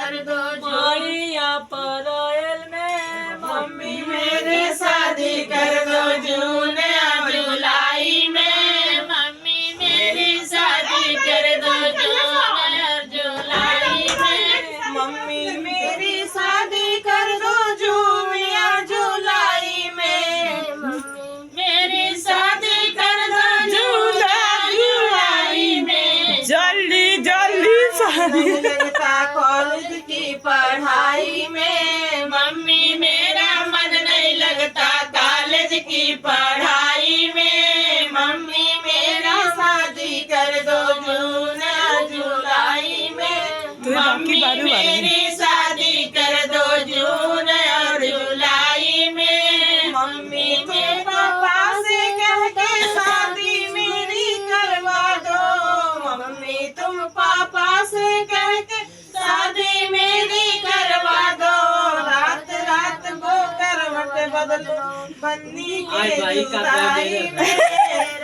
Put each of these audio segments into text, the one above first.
कर दो माइया परायल में मम्मी मेरी शादी कर दो जून या जुलाई में मम्मी मेरी शादी कर दो जून या जुलाई में मम्मी मेरी शादी कर दो जून या जुलाई में मम्मी मेरी शादी कर दो जून या जुलाई में जल्दी जल्दी शादी लगता कॉलेज की पढ़ाई में मम्मी मेरा मन नहीं लगता कॉलेज की पढ़ाई में मम्मी मेरा शादी कर दो जून जुलाई में मम्मी मेरी शादी कर दो जून और जुलाई में मम्मी के पापा से कह के शादी मेरी करवा दो मम्मी तुम पापा से कह के शादी मेरी करवा दो रात रात को करवट बदलो बन्नी के जुदाई में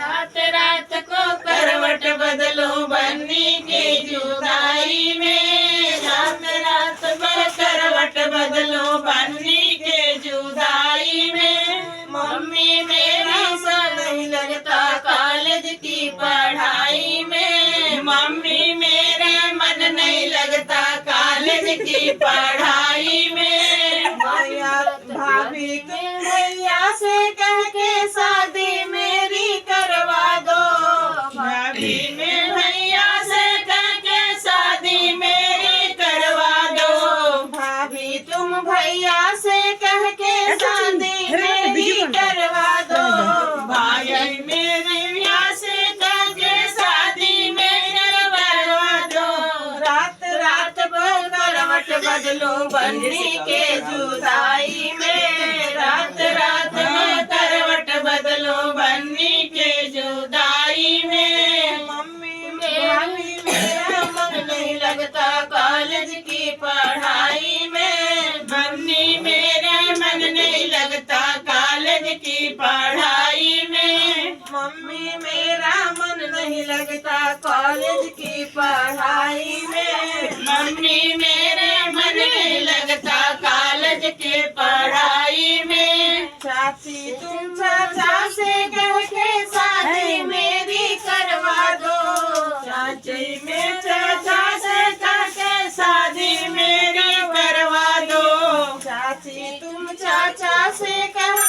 रात रात को करवट बदलो बन्नी के जुदाई में रात रात को करवट बदलो बन्नी के जुदाई में मम्मी मेरा सन नहीं लगता कॉलेज की पढ़ाई में मम्मी मेरा मन नहीं लगता कॉलेज की पढ़ाई में भैया भाभी तुम भैया से कह के शादी मेरी करवा दो भाभी में भैया से कह के शादी मेरी करवा दो भाभी तुम भैया से कह के शादी मेरी करवा दो भाई मेरे भैया से कह के शादी मेरी करवा दो रात रात को करवट बदलो बन्नी के जुदाई में रात रात को करवट बदलो बन्नी के जुदाई में मम्मी मेरा मन नहीं लगता कॉलेज की पढ़ाई में बन्नी मेरा मन नहीं लगता कॉलेज की पढ़ाई में मम्मी मेरा मन नहीं लगता कॉलेज की पढ़ाई में मम्मी मेरा मन नहीं लगता कॉलेज की पढ़ाई में चाची तुम चाचा से कह के शादी मेरी करवा दो चाची में चाचा से कह के शादी मेरी करवा दो चाची तुम चाचा से कह